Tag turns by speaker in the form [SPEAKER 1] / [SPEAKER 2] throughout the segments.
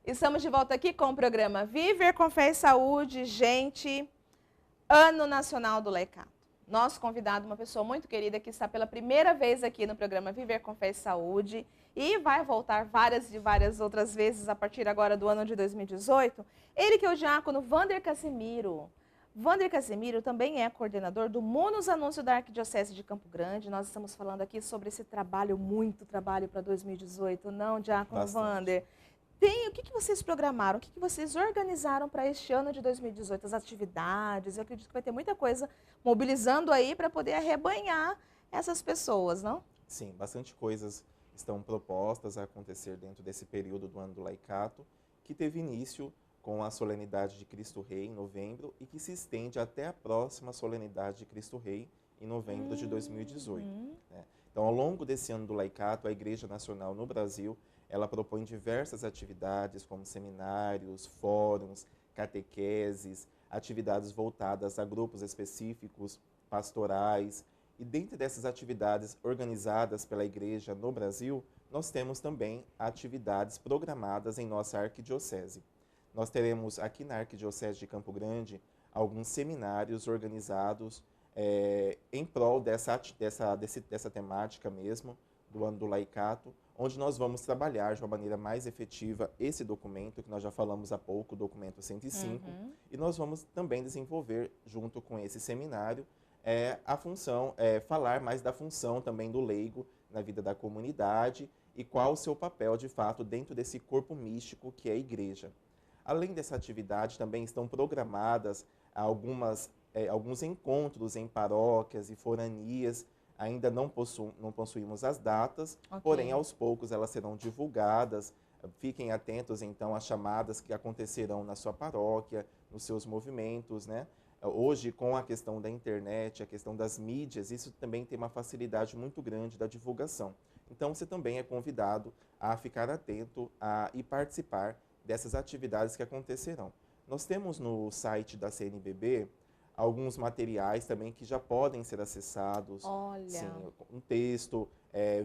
[SPEAKER 1] Estamos de volta aqui com o programa Viver com Fé e Saúde, gente, Ano Nacional do Laicato. Nosso convidado, uma pessoa muito querida que está pela primeira vez aqui no programa Viver com Fé e Saúde e vai voltar várias outras vezes a partir agora do ano de 2018. Ele que é o diácono Wander Casimiro. Wander Casimiro também é coordenador do Munos Anúncio da Arquidiocese de Campo Grande. Nós estamos falando aqui sobre esse trabalho, muito trabalho para 2018, não, diácono Wander? O que vocês programaram, o que vocês organizaram para este ano de 2018, as atividades? Eu acredito que vai ter muita coisa mobilizando aí para poder arrebanhar essas pessoas, não?
[SPEAKER 2] Sim, bastante coisas estão propostas a acontecer dentro desse período do ano do Laicato, que teve início com a solenidade de Cristo Rei em novembro e que se estende até a próxima solenidade de Cristo Rei em novembro de 2018. Né? Então, ao longo desse ano do Laicato, a Igreja Nacional no Brasil ela propõe diversas atividades, como seminários, fóruns, catequeses, atividades voltadas a grupos específicos, pastorais. E dentre dessas atividades organizadas pela Igreja no Brasil, nós temos também atividades programadas em nossa arquidiocese. Nós teremos aqui na Arquidiocese de Campo Grande alguns seminários organizados em prol dessa temática mesmo, do ano do Laicato, onde nós vamos trabalhar de uma maneira mais efetiva esse documento, que nós já falamos há pouco, o documento 105, e nós vamos também desenvolver, junto com esse seminário, a função, falar mais da função também do leigo na vida da comunidade e qual o seu papel, de fato, dentro desse corpo místico que é a igreja. Além dessa atividade, também estão programadas alguns encontros em paróquias e foranias. Ainda não possuímos as datas, porém, aos poucos elas serão divulgadas. Fiquem atentos, então, às chamadas que acontecerão na sua paróquia, nos seus movimentos, né? Hoje, com a questão da internet, a questão das mídias, isso também tem uma facilidade muito grande da divulgação. Então, você também é convidado a ficar atento e participar dessas atividades que acontecerão. Nós temos no site da CNBB alguns materiais também que já podem ser acessados.
[SPEAKER 1] Olha!
[SPEAKER 2] Sim, um texto,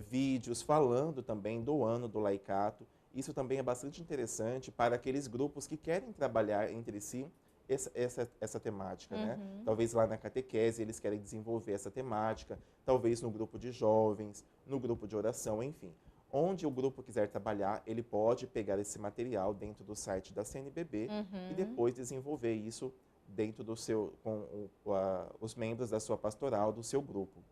[SPEAKER 2] vídeos falando também do ano do Laicato. Isso também é bastante interessante para aqueles grupos que querem trabalhar entre si essa temática, né? Talvez lá na catequese eles querem desenvolver essa temática, talvez no grupo de jovens, no grupo de oração, enfim. Onde o grupo quiser trabalhar, ele pode pegar esse material dentro do site da CNBB e depois desenvolver isso dentro do os membros da sua pastoral, do seu grupo.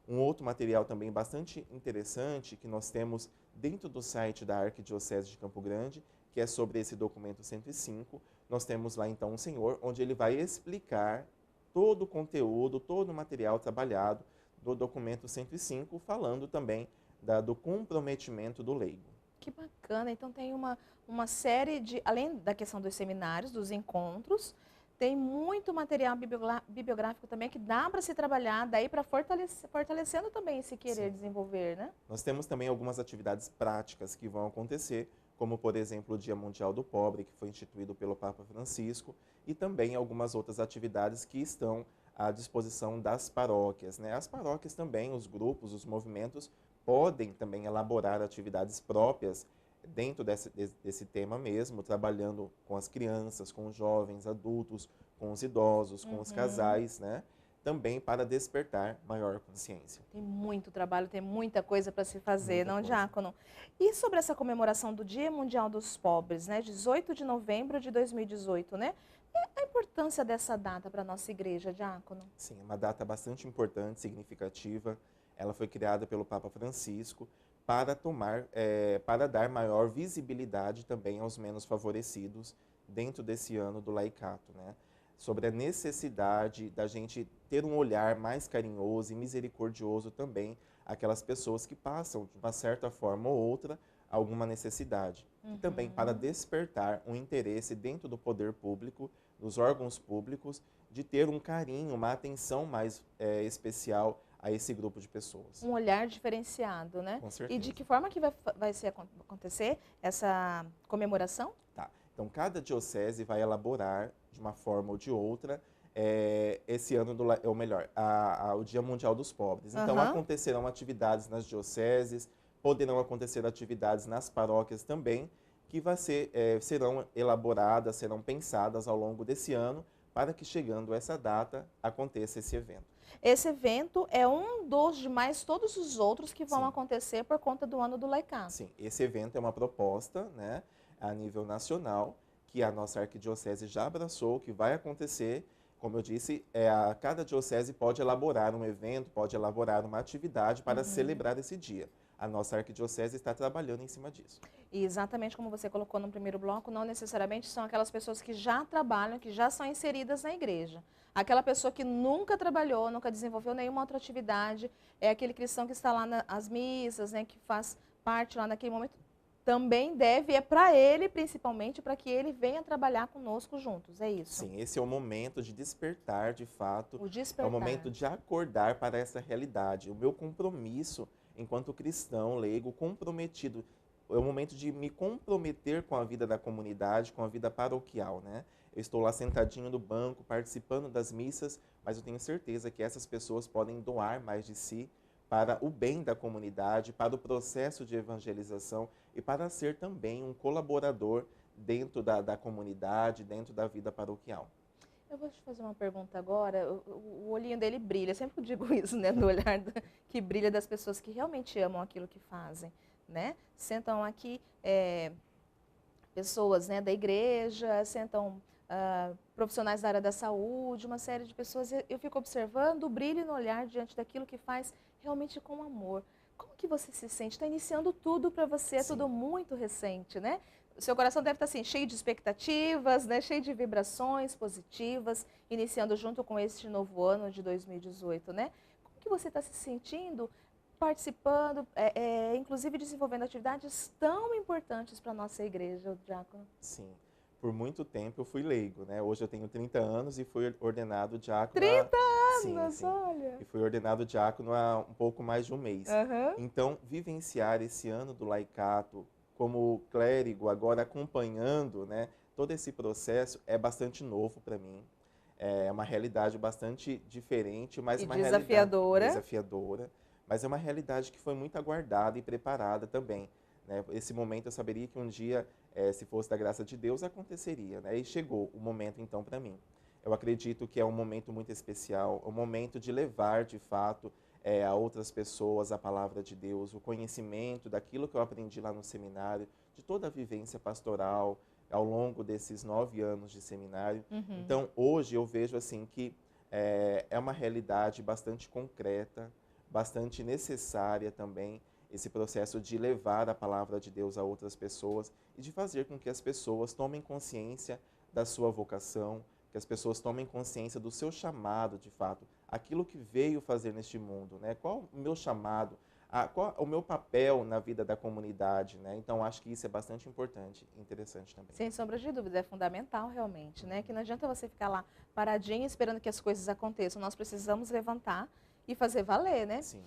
[SPEAKER 2] Um outro material também bastante interessante que nós temos dentro do site da Arquidiocese de Campo Grande, que é sobre esse documento 105. Nós temos lá então um senhor, onde ele vai explicar todo o conteúdo, todo o material trabalhado do documento 105, falando também do comprometimento do leigo.
[SPEAKER 1] Que bacana! Então tem uma série de, além da questão dos seminários, dos encontros, tem muito material bibliográfico também que dá para se trabalhar, daí para fortalecendo também esse querer desenvolver, né?
[SPEAKER 2] Nós temos também algumas atividades práticas que vão acontecer, como, por exemplo, o Dia Mundial do Pobre, que foi instituído pelo Papa Francisco, e também algumas outras atividades que estão à disposição das paróquias, né? As paróquias também, os grupos, os movimentos, podem também elaborar atividades próprias dentro desse tema mesmo, trabalhando com as crianças, com os jovens, adultos, com os idosos, com os casais, né? Também para despertar maior consciência.
[SPEAKER 1] Tem muito trabalho, tem muita coisa para se fazer, não, diácono? E sobre essa comemoração do Dia Mundial dos Pobres, né? 18 de novembro de 2018, né? E a importância dessa data para a nossa igreja, diácono?
[SPEAKER 2] Sim, uma data bastante importante, significativa. Ela foi criada pelo Papa Francisco para dar maior visibilidade também aos menos favorecidos dentro desse ano do Laicato, né? Sobre a necessidade da gente ter um olhar mais carinhoso e misericordioso também àquelas pessoas que passam, de uma certa forma ou outra, alguma necessidade. E também para despertar um interesse dentro do poder público, dos órgãos públicos, de ter um carinho, uma atenção mais especial a esse grupo de pessoas.
[SPEAKER 1] Um olhar diferenciado, né?
[SPEAKER 2] Com certeza.
[SPEAKER 1] E de que forma que vai acontecer essa comemoração?
[SPEAKER 2] Tá. Então, cada diocese vai elaborar, de uma forma ou de outra, esse ano, ou melhor, o Dia Mundial dos Pobres. Então, acontecerão atividades nas dioceses, poderão acontecer atividades nas paróquias também, que serão elaboradas, serão pensadas ao longo desse ano, para que chegando essa data aconteça esse evento.
[SPEAKER 1] Esse evento é um dos demais todos os outros que vão
[SPEAKER 2] Sim.
[SPEAKER 1] acontecer por conta do ano do Laicato.
[SPEAKER 2] Sim, esse evento é uma proposta, né, a nível nacional, que a nossa arquidiocese já abraçou, que vai acontecer. Como eu disse, cada diocese pode elaborar um evento, pode elaborar uma atividade para celebrar esse dia. A nossa arquidiocese está trabalhando em cima disso.
[SPEAKER 1] E exatamente como você colocou no primeiro bloco, não necessariamente são aquelas pessoas que já trabalham, que já são inseridas na igreja. Aquela pessoa que nunca trabalhou, nunca desenvolveu nenhuma outra atividade, é aquele cristão que está lá nas missas, né, que faz parte lá naquele momento, também deve, é para ele principalmente, para que ele venha trabalhar conosco juntos, é isso?
[SPEAKER 2] Sim, esse é o momento de despertar, de fato.
[SPEAKER 1] O
[SPEAKER 2] É
[SPEAKER 1] despertar.
[SPEAKER 2] o momento de acordar para essa realidade. O meu compromisso, enquanto cristão, leigo, comprometido, é o momento de me comprometer com a vida da comunidade, com a vida paroquial, né? Eu estou lá sentadinho no banco, participando das missas, mas eu tenho certeza que essas pessoas podem doar mais de si para o bem da comunidade, para o processo de evangelização e para ser também um colaborador dentro da comunidade, dentro da vida paroquial.
[SPEAKER 1] Eu vou te fazer uma pergunta agora. O olhinho dele brilha. Eu sempre digo isso, né? No olhar que brilha das pessoas que realmente amam aquilo que fazem, né? Sentam aqui pessoas, né, da igreja, sentam profissionais da área da saúde, uma série de pessoas. Eu fico observando o brilho no olhar diante daquilo que faz realmente com amor. Como que você se sente? Está iniciando tudo para você, é
[SPEAKER 2] Sim.
[SPEAKER 1] tudo muito recente, né? O seu coração deve estar assim, cheio de expectativas, né? Cheio de vibrações positivas, iniciando junto com este novo ano de 2018, né? Como que você está se sentindo participando, inclusive desenvolvendo atividades tão importantes para a nossa igreja, Diácono?
[SPEAKER 2] Sim. Por muito tempo eu fui leigo, né? Hoje eu tenho 30 anos e fui ordenado diácono
[SPEAKER 1] 30
[SPEAKER 2] Sim,
[SPEAKER 1] anos,
[SPEAKER 2] sim.
[SPEAKER 1] olha!
[SPEAKER 2] E fui ordenado diácono há um pouco mais de um mês.
[SPEAKER 1] Aham.
[SPEAKER 2] Então, vivenciar esse ano do laicato como clérigo, agora acompanhando, né, todo esse processo, é bastante novo para mim. É uma realidade bastante diferente, mas
[SPEAKER 1] E
[SPEAKER 2] uma
[SPEAKER 1] desafiadora.
[SPEAKER 2] realidade desafiadora, mas é uma realidade que foi muito aguardada e preparada também, né? Esse momento eu saberia que um dia, se fosse da graça de Deus, aconteceria, né? E chegou o momento então para mim. Eu acredito que é um momento muito especial, um momento de levar de fato a outras pessoas a palavra de Deus, o conhecimento daquilo que eu aprendi lá no seminário, de toda a vivência pastoral ao longo desses 9 anos de seminário. Então, hoje eu vejo assim que é uma realidade bastante concreta, bastante necessária também, esse processo de levar a palavra de Deus a outras pessoas e de fazer com que as pessoas tomem consciência da sua vocação, que as pessoas tomem consciência do seu chamado, de fato, aquilo que veio fazer neste mundo, né? Qual o meu chamado, qual o meu papel na vida da comunidade, né? Então, acho que isso é bastante importante e interessante também.
[SPEAKER 1] Sem sombra de dúvida, é fundamental realmente, né? Que não adianta você ficar lá paradinho esperando que as coisas aconteçam. Nós precisamos levantar e fazer valer, né?
[SPEAKER 2] Sim.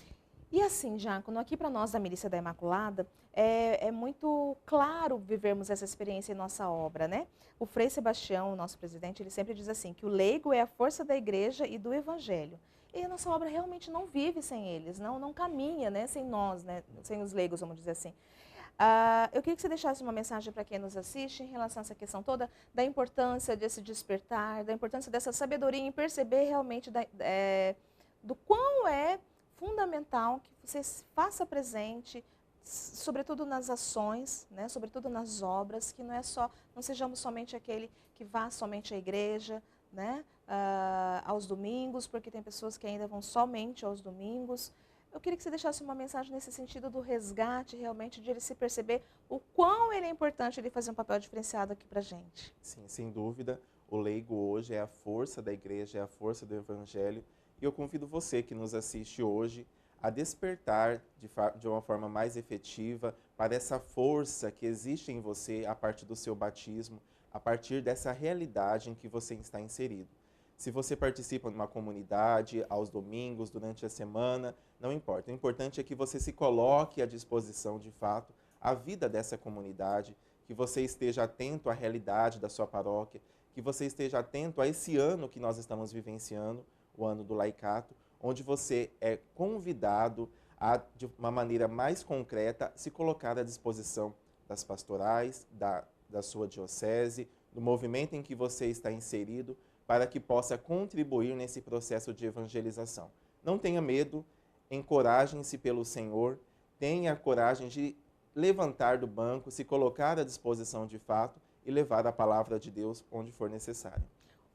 [SPEAKER 1] E assim, Diácono, aqui para nós da Milícia da Imaculada, é muito claro vivermos essa experiência em nossa obra, né? O Frei Sebastião, o nosso presidente, ele sempre diz assim, que o leigo é a força da igreja e do evangelho. E a nossa obra realmente não vive sem eles, não caminha, né? Sem nós, né? Sem os leigos, vamos dizer assim. Eu queria que você deixasse uma mensagem para quem nos assiste em relação a essa questão toda da importância desse despertar, da importância dessa sabedoria em perceber realmente do quão é fundamental que você se faça presente, sobretudo nas ações, né? Sobretudo nas obras, que não sejamos somente aquele que vá somente à igreja, né? Aos domingos, porque tem pessoas que ainda vão somente aos domingos. Eu queria que você deixasse uma mensagem nesse sentido do resgate, realmente, de ele se perceber o quão ele é importante ele fazer um papel diferenciado aqui para a gente.
[SPEAKER 2] Sim, sem dúvida, o leigo hoje é a força da igreja, é a força do evangelho. E eu convido você que nos assiste hoje a despertar de uma forma mais efetiva para essa força que existe em você a partir do seu batismo, a partir dessa realidade em que você está inserido. Se você participa de uma comunidade aos domingos, durante a semana, não importa. O importante é que você se coloque à disposição, de fato, a vida dessa comunidade, que você esteja atento à realidade da sua paróquia, que você esteja atento a esse ano que nós estamos vivenciando, o ano do laicato, onde você é convidado a, de uma maneira mais concreta, se colocar à disposição das pastorais, da sua diocese, do movimento em que você está inserido, para que possa contribuir nesse processo de evangelização. Não tenha medo, encorajem-se pelo Senhor, tenha a coragem de levantar do banco, se colocar à disposição de fato e levar a palavra de Deus onde for necessário.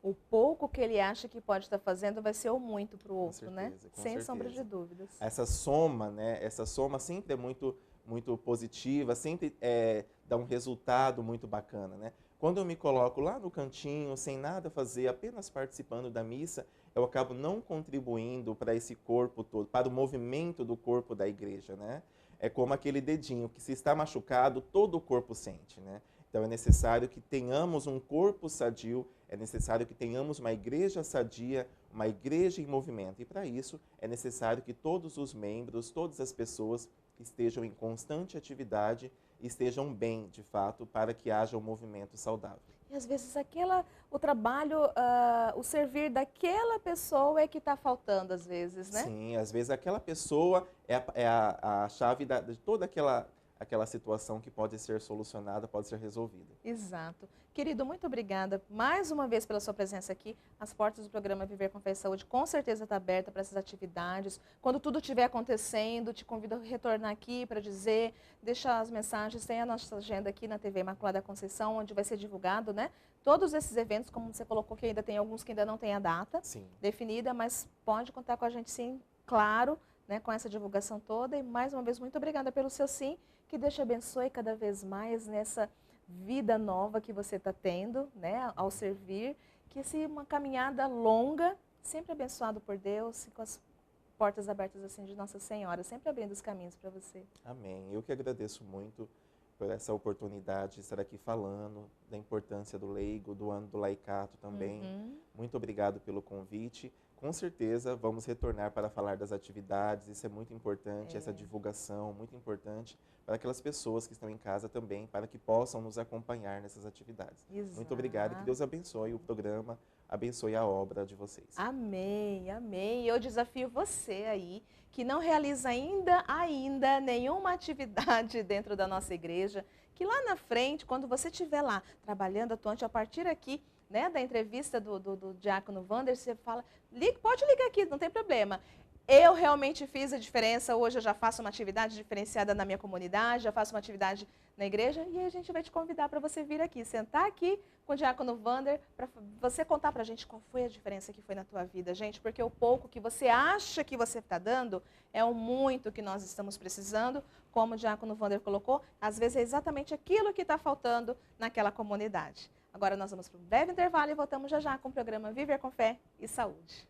[SPEAKER 1] O pouco que ele acha que pode estar fazendo vai ser o muito para o outro,
[SPEAKER 2] certeza,
[SPEAKER 1] né? Sem
[SPEAKER 2] certeza.
[SPEAKER 1] sombra de dúvidas.
[SPEAKER 2] Essa soma, né? Essa soma sempre é muito positiva, sempre dá um resultado muito bacana, né? Quando eu me coloco lá no cantinho, sem nada fazer, apenas participando da missa, eu acabo não contribuindo para esse corpo todo, para o movimento do corpo da igreja, né? É como aquele dedinho que, se está machucado, todo o corpo sente, né? Então é necessário que tenhamos um corpo sadio, é necessário que tenhamos uma igreja sadia, uma igreja em movimento. E para isso é necessário que todos os membros, todas as pessoas estejam em constante atividade e estejam bem, de fato, para que haja um movimento saudável.
[SPEAKER 1] E às vezes o trabalho, o servir daquela pessoa é que está faltando às vezes, né?
[SPEAKER 2] Sim, às vezes aquela pessoa é a chave de toda aquela situação que pode ser solucionada, pode ser resolvida.
[SPEAKER 1] Exato. Querido, muito obrigada mais uma vez pela sua presença aqui. As portas do programa Viver com Fé e Saúde com certeza estão abertas para essas atividades. Quando tudo estiver acontecendo, te convido a retornar aqui para dizer, deixar as mensagens. Tem a nossa agenda aqui na TV Imaculada Conceição, onde vai ser divulgado, né? Todos esses eventos, como você colocou, que ainda tem alguns que ainda não têm a data definida, mas pode contar com a gente sim, claro, né, com essa divulgação toda. E mais uma vez, muito obrigada pelo seu sim. Que Deus te abençoe cada vez mais nessa vida nova que você está tendo, né, ao servir. Que seja uma caminhada longa, sempre abençoado por Deus e com as portas abertas assim de Nossa Senhora, sempre abrindo os caminhos para você.
[SPEAKER 2] Amém. Eu que agradeço muito por essa oportunidade de estar aqui falando da importância do leigo, do ano do laicato também. Muito obrigado pelo convite. Com certeza vamos retornar para falar das atividades, isso é muito importante, essa divulgação, muito importante para aquelas pessoas que estão em casa também, para que possam nos acompanhar nessas atividades.
[SPEAKER 1] Exato.
[SPEAKER 2] Muito obrigado, que Deus abençoe o programa, abençoe a obra de vocês.
[SPEAKER 1] Amém, amém. Eu desafio você aí, que não realiza ainda nenhuma atividade dentro da nossa igreja, que lá na frente, quando você estiver lá trabalhando, atuante, a partir aqui, né, da entrevista do diácono Wander, você fala, pode ligar aqui, não tem problema. Eu realmente fiz a diferença, hoje eu já faço uma atividade diferenciada na minha comunidade, já faço uma atividade na igreja, e aí a gente vai te convidar para você vir aqui, sentar aqui com o diácono Wander, para você contar para a gente qual foi a diferença que foi na tua vida, gente, porque o pouco que você acha que você está dando é o muito que nós estamos precisando, como o diácono Wander colocou, às vezes é exatamente aquilo que está faltando naquela comunidade. Agora nós vamos para um breve intervalo e voltamos já já com o programa Viver com Fé e Saúde.